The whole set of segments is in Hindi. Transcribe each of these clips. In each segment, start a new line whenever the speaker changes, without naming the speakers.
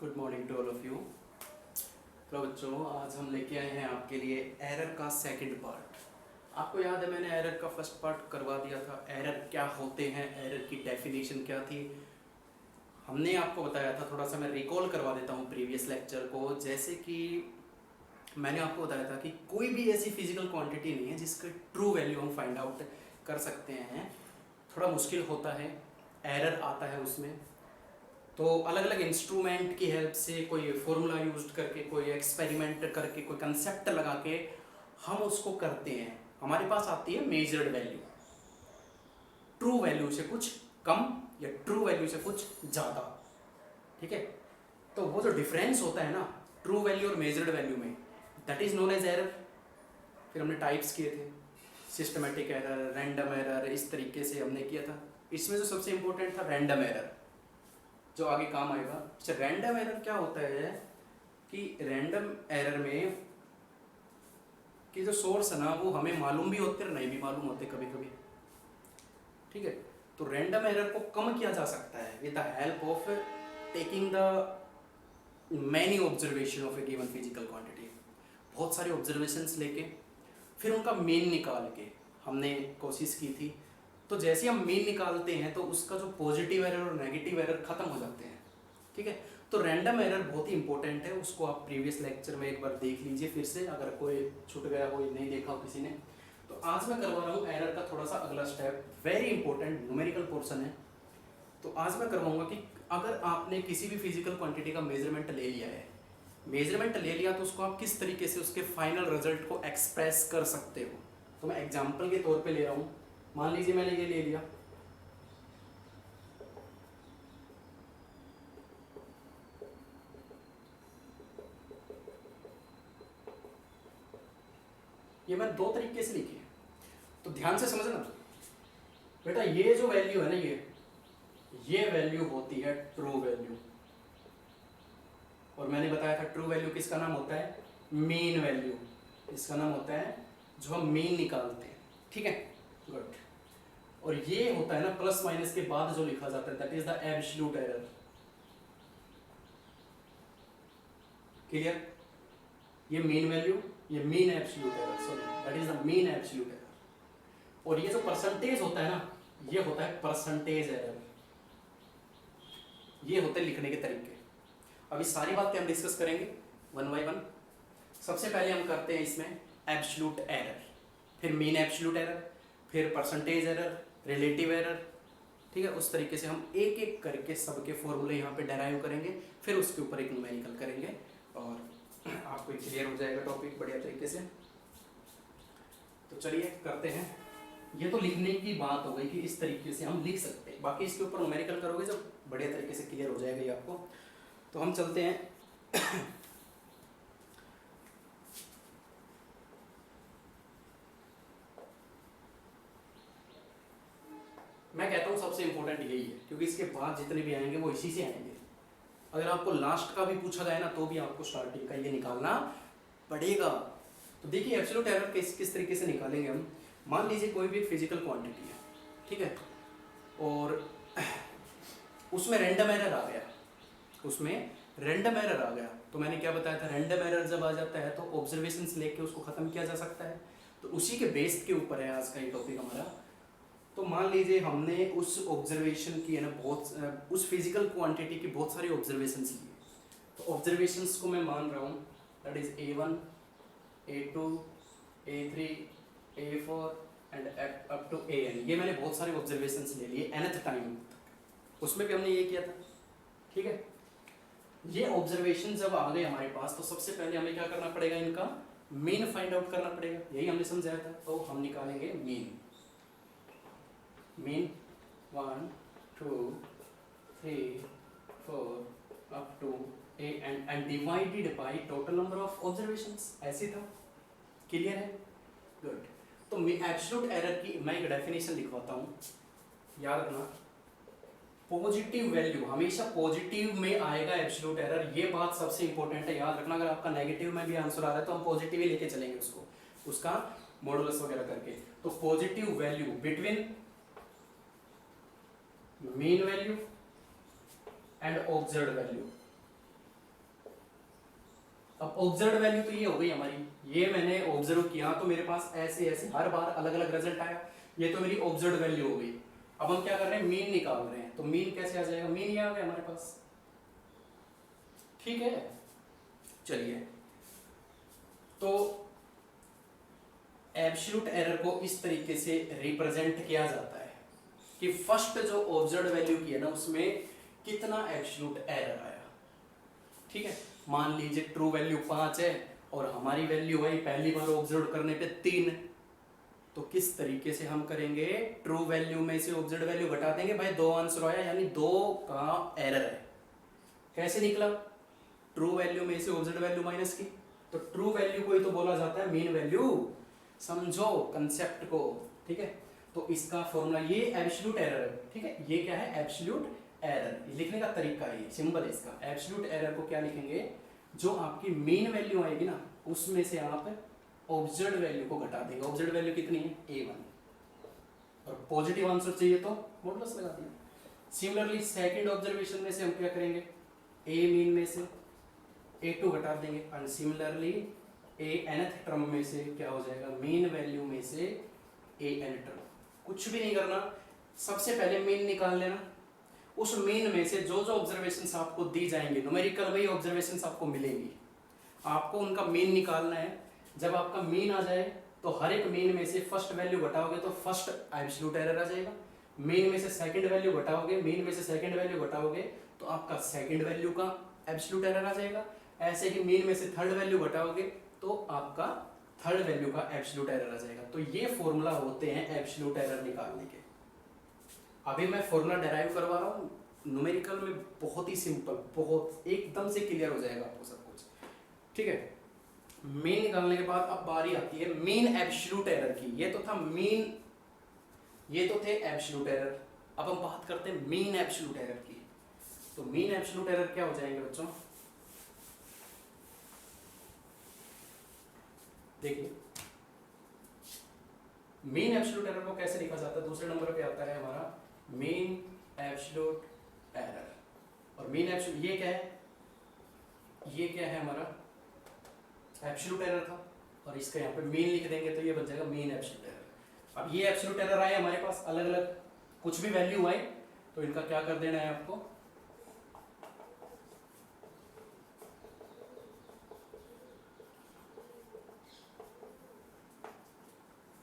Good morning to all of you. तो बच्चों, आज हम लेके आए हैं आपके लिए एरर का सेकंड पार्ट। आपको याद है मैंने एरर का फर्स्ट पार्ट करवा दिया था। एरर क्या होते हैं, एरर की डेफिनेशन क्या थी, हमने आपको बताया था। थोड़ा सा मैं रिकॉल करवा देता हूँ प्रीवियस लेक्चर को। जैसे कि मैंने आपको बताया था कि कोई भी ऐसी फिजिकल क्वांटिटी नहीं है जिसका ट्रू वैल्यू हम फाइंड आउट कर सकते हैं। थोड़ा मुश्किल होता है, एरर आता है उसमें। तो अलग अलग इंस्ट्रूमेंट की हेल्प से, कोई फॉर्मूला यूज करके, कोई एक्सपेरिमेंट करके, कोई कंसेप्ट लगा के हम उसको करते हैं। हमारे पास आती है मेजर्ड वैल्यू, ट्रू वैल्यू से कुछ कम या ट्रू वैल्यू से कुछ ज़्यादा। ठीक है, तो वो जो डिफरेंस होता है ना ट्रू वैल्यू और मेजर्ड वैल्यू में, that is known as error. फिर हमने टाइप्स किए थे, सिस्टमेटिक एरर, रैंडम एरर, इस तरीके से हमने किया था। इसमें जो सबसे इंपॉर्टेंट था रैंडम एरर, जो आगे काम आएगा। अच्छा, रैंडम एरर क्या होता है कि रैंडम एरर में कि जो सोर्स है ना वो हमें मालूम भी होते और नहीं भी मालूम होते कभी कभी। ठीक है, तो रैंडम एरर को कम किया जा सकता है with the help of taking the many observation of A given physical quantity. बहुत सारे ऑब्जर्वेशंस लेके फिर उनका मीन निकाल के हमने कोशिश की थी। तो जैसे हम मीन निकालते हैं तो उसका जो पॉजिटिव एरर और नेगेटिव एरर खत्म हो जाते हैं। ठीक है, तो रैंडम एरर बहुत ही इंपॉर्टेंट है, उसको आप प्रीवियस लेक्चर में एक बार देख लीजिए फिर से, अगर कोई छूट गया हो, नहीं देखा हो किसी ने। तो आज मैं करवा रहा हूँ एरर का थोड़ा सा अगला step, very important numerical portion है। तो आज मैं करवाऊंगा कि अगर आपने किसी भी फिजिकल क्वांटिटी का मेजरमेंट ले लिया है, मेजरमेंट ले लिया तो उसको आप किस तरीके से उसके फाइनल रिजल्ट को एक्सप्रेस कर सकते हो। तो मैं एग्जाम्पल के तौर पे ले रहा हूँ। मान लीजिए मैंने ये ले लिया, ये मैं दो तरीके से लिखी है, तो ध्यान से समझना बेटा। ये जो वैल्यू है ना, ये वैल्यू होती है ट्रू वैल्यू। और मैंने बताया था ट्रू वैल्यू किसका नाम होता है, मीन वैल्यू। इसका नाम होता है जो हम मीन निकालते हैं। ठीक है, गुड। और ये होता है ना प्लस माइनस के बाद जो लिखा जाता है, that is the absolute error. Clear, ये मीन वैल्यू, ये mean absolute error, sorry that is the mean absolute error. और ये जो परसेंटेज होता है ना, ये होता है परसेंटेज एरर। ये होते हैं लिखने के तरीके। अभी सारी बातें हम डिस्कस करेंगे वन बाय वन। सबसे पहले हम करते हैं इसमें एब्सोल्यूट एरर, फिर मीन एब्सोल्यूट एरर, फिर परसेंटेज एरर, रिलेटिव एरर। ठीक है, उस तरीके से हम एक एक करके सबके फॉर्मूले यहाँ पे डेराइव करेंगे, फिर उसके ऊपर एक न्यूमेरिकल करेंगे और आपको क्लियर हो जाएगा टॉपिक बढ़िया तरीके से। तो चलिए करते हैं। ये तो लिखने की बात हो गई कि इस तरीके से हम लिख सकते हैं, बाकी इसके ऊपर न्यूमेरिकल करोगे जब बढ़िया तरीके से क्लियर हो जाएगा ये आपको। तो हम चलते हैं मैं कहता हूँ सबसे इंपॉर्टेंट यही है, क्योंकि इसके बाद जितने भी आएंगे वो इसी से आएंगे। अगर आपको लास्ट का भी पूछा जाए ना तो भी आपको स्टार्टिंग का ये निकालना पड़ेगा। तो देखिए एब्सोल्यूट एरर किस तरीके से निकालेंगे हम। मान लीजिए कोई भी फिजिकल क्वांटिटी है, ठीक है, और उसमें रैंडम एरर आ गया, उसमें रैंडम एरर आ गया। तो मैंने क्या बताया था, रैंडम एरर जब आ जाता है तो ऑब्जर्वेशंस लेके उसको खत्म किया जा सकता है। तो उसी के बेस के ऊपर है आज का ये टॉपिक हमारा। तो मान लीजिए हमने उस ऑब्जर्वेशन की है ना, बहुत उस फिजिकल क्वांटिटी की बहुत सारी ऑब्जर्वेशंस ली। तो ऑब्जर्वेशंस को मैं मान रहा हूँ, that is A1, A2, A3, A4 and up to AN। ये मैंने बहुत सारे ऑब्जर्वेशंस ले लिए nth टाइम, उसमें भी हमने ये किया था। ठीक है, ये ऑब्जर्वेशन जब आ गए हमारे पास तो सबसे पहले हमें क्या करना पड़ेगा, इनका मीन फाइंड आउट करना पड़ेगा, यही हमने समझाया था। तो हम निकालेंगे mean. Mean 1 2 3 4 up to A and divided by total number of observations, ऐसे था। क्लियर है, गुड। तो एब्सोल्यूट एरर की मैं एक डेफिनेशन लिखवाता हूँ, याद रखना। पॉजिटिव वैल्यू हमेशा पॉजिटिव में आएगा एब्सोल्यूट एरर, ये बात सबसे इंपॉर्टेंट है, याद रखना। अगर आपका नेगेटिव में भी आंसर आ रहा है तो हम पॉजिटिव ही लेके चलेंगे उसको, उसका मॉडुलस वगैरह करके। तो positive value between mean value and observed value, अब ऑब्जर्व वैल्यू तो ये हो गई हमारी, ये मैंने ऑब्जर्व किया तो मेरे पास ऐसे ऐसे हर बार अलग अलग रिजल्ट आया, ये तो मेरी ऑब्जर्व वैल्यू हो गई। अब हम क्या कर रहे हैं, मीन निकाल रहे हैं, तो मीन कैसे आ जाएगा, मीन ये आ गया हमारे पास, ठीक है। चलिए, तो एब्सोल्यूट एरर को इस तरीके से रिप्रेजेंट किया जाता है कि फर्स्ट जो ऑब्जर्व वैल्यू की है ना उसमें कितना एब्सोल्यूट एरर आया, ठीक है। मान लीजिए ट्रू वैल्यू 5 है और हमारी वैल्यू आई पहली बार ऑब्जर्व करने पे 3, तो किस तरीके से हम करेंगे, ट्रू वैल्यू में से ऑब्जर्व वैल्यू घटा देंगे, भाई 2 आंसर आया यानी 2 का एरर है। कैसे निकला, ट्रू वैल्यू में से ऑब्जर्व वैल्यू माइनस की, तो ट्रू वैल्यू को ही तो बोला जाता है मीन वैल्यू, समझो कंसेप्ट को, ठीक है। तो इसका फॉर्मूला ये एब्सोल्यूट एरर है, ठीक है। ये क्या है, एब्सोल्यूट एरर, लिखने का तरीका है, ये सिंबल है इसका। एब्सोल्यूट एरर को क्या लिखेंगे, जो आपकी मीन वैल्यू आएगी ना उसमें से आप ऑब्जर्व वैल्यू को घटा देंगे। ऑब्जर्व वैल्यू कितनी है, A1, और पॉजिटिव आंसर चाहिए तो मॉडुलस लगा दिया। सिमिलरली सेकंड ऑब्जर्वेशन में से हम क्या करेंगे, A मीन में से A2 घटा देंगे, and similarly A nth term में से क्या हो जाएगा, मीन वैल्यू में से A n टर्म। कुछ भी नहीं करना, सबसे पहले मीन निकाल लेना, उस मीन में से जो जो ऑब्जर्वेशंस आपको दी जाएंगे, न्यूमेरिकल में ही ऑब्जर्वेशंस आपको मिलेंगी, आपको उनका मीन निकालना है। जब आपका मीन आ जाए तो हर एक मीन में से फर्स्ट वैल्यू घटाओगे तो फर्स्ट एब्सोल्यूट एरर आ जाएगा, मीन में से सेकंड वैल्यू घटाओगे, मीन में से सेकंड वैल्यू घटाओगे तो आपका सेकंड वैल्यू का एब्सोल्यूट एरर आ जाएगा। ऐसे ही मीन में से थर्ड वैल्यू घटाओगे तो आपका थर्ड वैल्यू का एब्सोल्यूट एरर आ जाएगा। तो ये फॉर्मूला होते हैं एब्सोल्यूट एरर निकालने के। अभी मैं फॉर्मूला डेराइव करवा रहा हूँ, न्यूमेरिकल में बहुत ही सिंपल, बहुत एकदम से क्लियर हो जाएगा आपको सब कुछ, ठीक है। मीन निकालने के बाद अब बारी आती है मीन एब्सोल्यूट एरर की। ये तो था मीन, ये तो थे एब्सोल्यूट एरर, अब हम बात करते हैं मीन एब्सोल्यूट एरर की। तो मीन एब्सोल्यूट एरर क्या हो जाएंगे बच्चों, देखिए मीन एब्सोल्यूट एरर को कैसे लिखा जाता है, दूसरे नंबर पे आता है हमारा मीन एब्सोल्यूट एरर। और मीन एब्सोल्यूट ये क्या है, ये क्या है हमारा एब्सोल्यूट एरर था, और इसका यहाँ पे मीन लिख देंगे तो ये बन जाएगा मीन एब्सोल्यूट एरर। अब ये एब्सोल्यूट एरर आए हमारे पास अलग अलग, कुछ भी वैल्यू आए तो इनका क्या कर देना है आपको,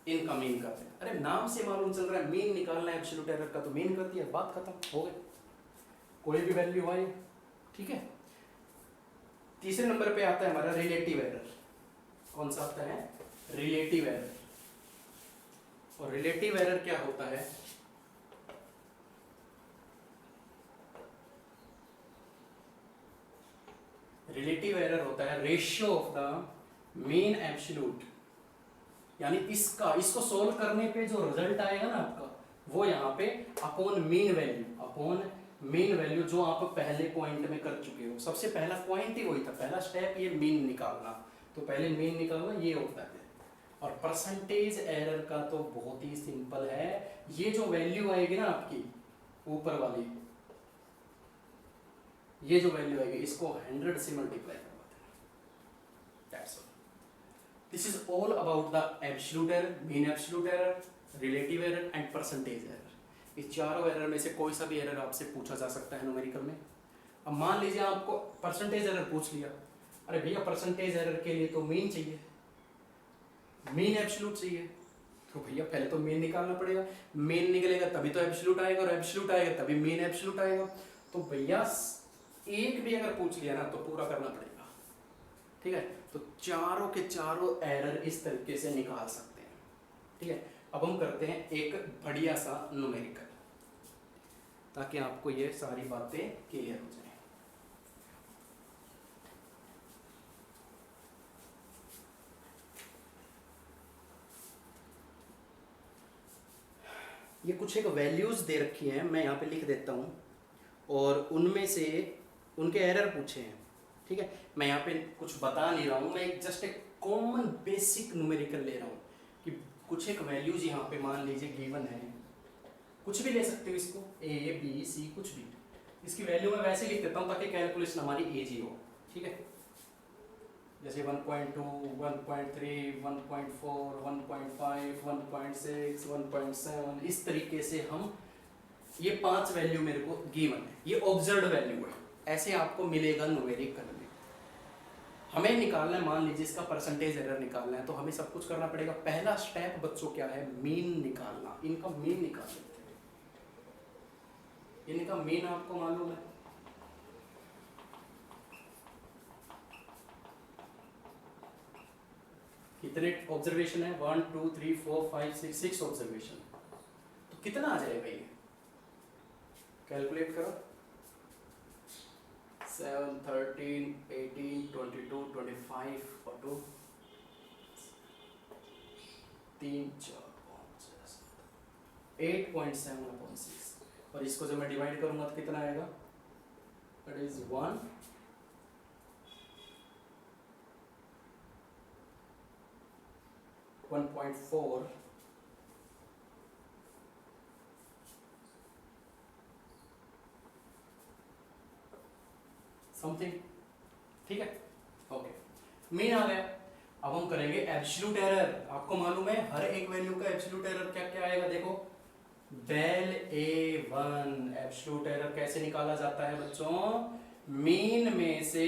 इनका मीन करते हैं। अरे नाम से मालूम चल रहा है मीन निकालना है एब्सोल्यूट एरर का, तो मीन कर दिया, बात खत्म हो गई, कोई भी वैल्यू आए, ठीक है। तीसरे नंबर पे आता है हमारा रिलेटिव एरर। कौन सा आता है, रिलेटिव एरर। और रिलेटिव एरर क्या होता है, रिलेटिव एरर होता है ratio of the mean absolute, यानी इसको सोल्व करने पे जो रिजल्ट आएगा ना आपका, वो यहाँ पे upon mean value, upon mean value जो आप पहले पॉइंट में कर चुके हो। सबसे पहला पॉइंट ही वही था, पहला स्टेप ये मीन निकालना, तो पहले मीन निकालना ये होता है। और परसेंटेज एरर का तो बहुत ही सिंपल है, ये जो वैल्यू आएगी ना आपकी ऊपर वाली, ये जो वैल्यू आएगी इसको 100 से मल्टीप्लाई करवा देना, that's all. This is all about the absolute error, mean absolute error, relative error and percentage error. इस चारों एरर में से कोई सा भी एरर आपसे पूछा जा सकता है न्यूमेरिकल में। अब मान लीजिए आपको परसेंटेज एरर पूछ लिया, अरे भैया परसेंटेज एरर के लिए तो मीन चाहिए, मीन एब्सोल्यूट चाहिए, तो भैया पहले तो मीन निकालना पड़ेगा, मीन निकलेगा तभी तो एब्सोल्यूट आएगा, और एब्सोल्यूट आएगा तभी मीन एब्सोल्यूट आएगा। तो भैया एक भी अगर पूछ लिया ना तो पूरा करना पड़ेगा, ठीक है। तो चारों के चारों एरर इस तरीके से निकाल सकते हैं, ठीक है। अब हम करते हैं एक बढ़िया सा न्यूमेरिकल, ताकि आपको ये सारी बातें क्लियर हो जाए। ये कुछ एक वैल्यूज दे रखी हैं, मैं यहाँ पे लिख देता हूँ, और उनमें से उनके एरर पूछे हैं, ठीक है। मैं यहाँ पे कुछ बता नहीं रहा हूँ, मैं एक जस्ट एक कॉमन बेसिक न्यूमेरिकल ले रहा हूँ कि कुछ एक वैल्यूज यहाँ पे मान लीजिए गिवन है, कुछ भी ले सकते हो इसको, ए बी सी कुछ भी, इसकी वैल्यू मैं वैसे लिख देता हूँ ताकि कैलकुलेशन हमारी इजी हो, ठीक है। जैसे 1.2, 1.3, 1.4, 1.5, 1.6, 1.7, इस तरीके से हम ये 5 वैल्यू मेरे को गिवन है, ये ऑब्जर्व्ड वैल्यू है, ऐसे आपको मिलेगा न्यूमेरिकल में। हमें निकालना है, मान लीजिए इसका परसेंटेज एरर निकालना है, तो हमें सब कुछ करना पड़ेगा। पहला स्टेप बच्चों क्या है, मीन निकालना। इनका मीन निकाल लेते हैं। इनका मीन आपको मालूम है, कितने ऑब्जर्वेशन है, 1 2 3 4 5 6 ऑब्जर्वेशन। तो कितना आ जाएगा ये, कैलकुलेट करो। 7 13 18 22 25 और 2 3 4 5 6 8.7/6। और इसको जब मैं डिवाइड करूंगा तो कितना आएगा, दैट इज 1.4 समथिंग। ठीक है, ओके, मीन आ गया। अब हम करेंगे एब्सोल्यूट एरर। आपको मालूम है हर एक वैल्यू का एब्सोल्यूट एरर क्या क्या आएगा, देखो डेल A1। एब्सोल्यूट एरर कैसे निकाला जाता है बच्चों, मीन में से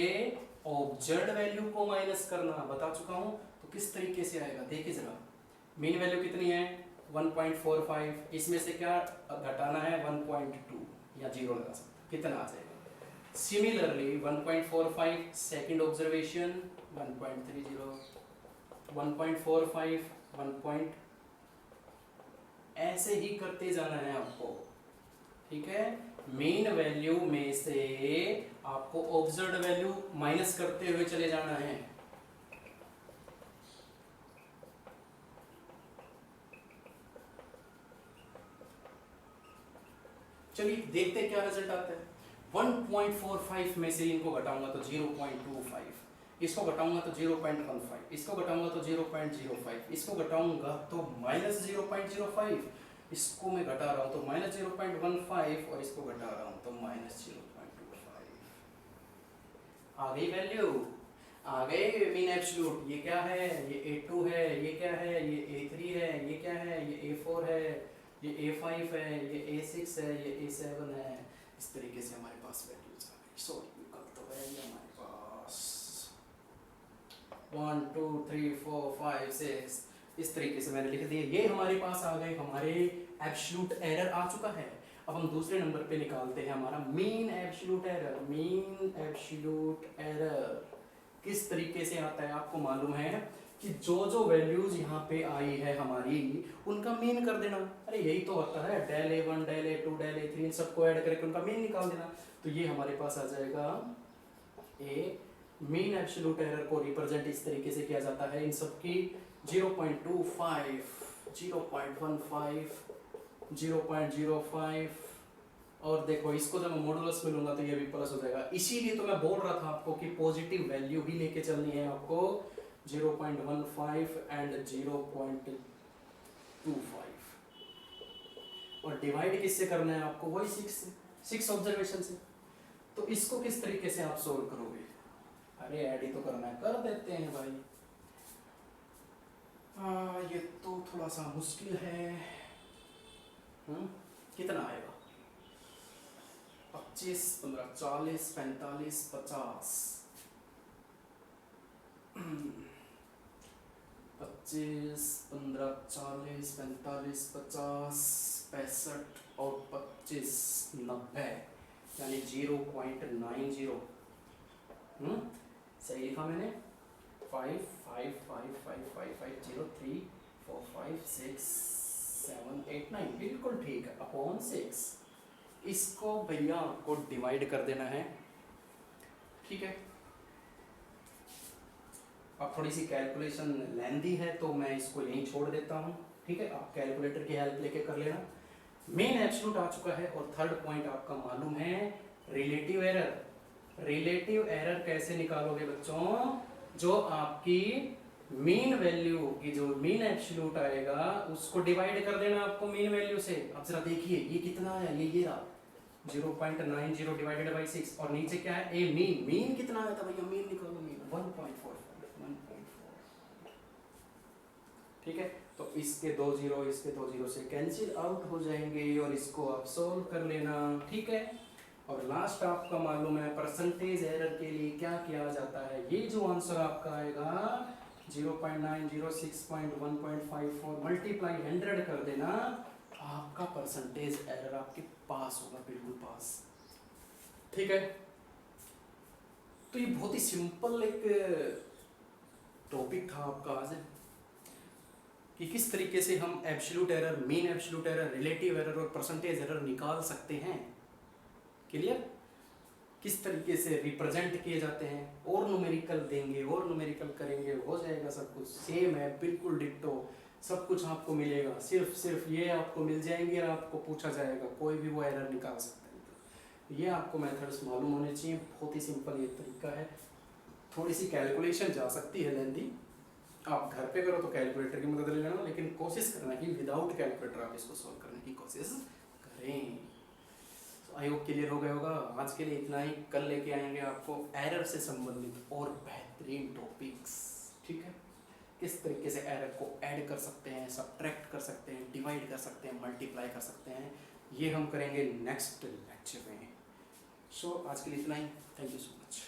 ऑब्जर्व्ड वैल्यू को माइनस करना, बता चुका हूं। तो किस तरीके से आएगा देखिए जरा, मीन वैल्यू कितनी है 1.45, इसमें से क्या घटाना है 1.2 या 0 लगा सकते, कितना आ जाएगा। Similarly 1.45 second observation 1.30, 1.45 1. ऐसे ही करते जाना है आपको। ठीक है, मेन वैल्यू में से आपको ऑब्जर्व्ड वैल्यू माइनस करते हुए चले जाना है। चलिए देखते हैं क्या रिजल्ट आता है। 1.45 में से इनको घटाऊंगा तो 0.25, इसको घटाऊंगा तो 0.15, इसको घटाऊंगा तो 0.05, इसको घटाऊंगा तो -0.05, इसको मैं घटा रहा हूं तो -0.15 और इसको घटा रहा हूं तो -0.25। आ गई वैल्यू, आ गए मीन एब्सोल्यूट। ये क्या है, ये A2 है, ये क्या है, ये A3 है, ये क्या है, ये A4 है, ये A5 है, ये A6 है, ये A7 है। इस तरीके से हमारे पास वैल्यूज आ गई। सो निकल तो है ये हमारे पास 1 2 3 4 5 6, इस तरीके से मैंने लिख दिए। ये हमारे पास आ गए, हमारे एब्सोल्यूट एरर आ चुका है। अब हम दूसरे नंबर पे निकालते हैं हमारा mean absolute error. Mean absolute error किस तरीके से आता है, आपको मालूम है कि जो जो वैल्यूज यहाँ पे आई है हमारी, उनका मीन कर देना। अरे यही तो होता है, del A1 del A2 del A3 इन सबको ऐड करके उनका मीन निकाल देना। तो ये हमारे पास आ जाएगा ए। मीन एब्सोल्यूट एरर को रिप्रेजेंट इस तरीके से किया जाता है, इन सबकी 0.25 0.15 0.05, और देखो इसको जब मैं मॉडुलस में लूंगा तो ये भी प्लस हो जाएगा। इसीलिए तो मैं बोल रहा था आपको कि पॉजिटिव वैल्यू ही लेके चलनी है आपको, 0.15 एंड 0.25। और डिवाइड किससे करना है आपको, वही 6 ऑब्जर्वेशन से। तो इसको किस तरीके से आप सोल्व करोगे, अरे ऐड ही तो करना है, कर देते हैं भाई। ये तो थोड़ा सा मुश्किल है। कितना आएगा, 25 15 40 45 50, 25 15 40 45 50 65 और 25 90, यानी 0.90। सही लिखा मैंने, 5 5 5 5 5 5 0 3 4 5 6 7 8 9, बिल्कुल ठीक है, अपॉन 6। इसको भैया आपको डिवाइड कर देना है। ठीक है, अब थोड़ी सी कैलकुलेशन लेंदी है तो मैं इसको यहीं छोड़ देता हूँ। ठीक है, आप कैलकुलेटर की हेल्प लेके कर लेना। मेन एब्सोल्यूट आ चुका है, और थर्ड पॉइंट आपका मालूम है रिलेटिव एरर। रिलेटिव एरर कैसे निकालोगे बच्चों, जो आपकी मीन वैल्यू की जो मीन एब्सोल्यूट आएगा उसको डिवाइड कर देना आपको मीन वैल्यू से। अब जरा देखिए ये कितना आया, ये रहा 0.90 डिवाइडेड बाई 6, और नीचे क्या है ए मीन। मीन कितना आया था भैया, मीन निकालो, मीन 1.45। ठीक है, तो इसके 2 जीरो इसके 2 जीरो से कैंसिल आउट हो जाएंगे और इसको आप सोल्व कर लेना। ठीक है, और लास्ट आपका मालूम है परसेंटेज एरर के लिए क्या किया जाता है। ये जो आंसर आपका आएगा 0.9061.1.54 मल्टीप्लाई 100 कर देना, आपका परसेंटेज एरर आपके पास होगा, बिल्कुल पास। ठीक है, तो ये बहुत ही सिंपल एक टॉपिक था आपका आज, कि किस तरीके से हम absolute error, mean absolute error, relative error और परसेंटेज एरर निकाल सकते हैं। क्लियर? किस तरीके से रिप्रेजेंट किए जाते हैं, और न्यूमेरिकल देंगे और न्यूमेरिकल करेंगे, हो जाएगा सब कुछ सेम है, बिल्कुल डिट्टो सब कुछ आपको मिलेगा। सिर्फ ये आपको मिल जाएंगे और आपको पूछा जाएगा, कोई भी वो एरर निकाल सकता है। ये आपको मेथड्स मालूम होने चाहिए, बहुत ही सिंपल ये तरीका है। थोड़ी सी कैलकुलेशन जा सकती है लेंदी, आप घर पे करो तो कैलकुलेटर की मदद ले लेना, लेकिन कोशिश करना कि विदाउट कैलकुलेटर आप इसको सॉल्व करने की कोशिश करें। आई होप क्लियर हो गया होगा। आज के लिए इतना ही, कल लेके आएंगे आपको एरर से संबंधित और बेहतरीन टॉपिक्स। ठीक है, किस तरीके से एरर को ऐड कर सकते हैं, सबट्रैक्ट कर सकते हैं, डिवाइड कर सकते हैं, मल्टीप्लाई कर सकते हैं, ये हम करेंगे नेक्स्ट लेक्चर में। सो आज के लिए इतना ही, थैंक यू सो मच।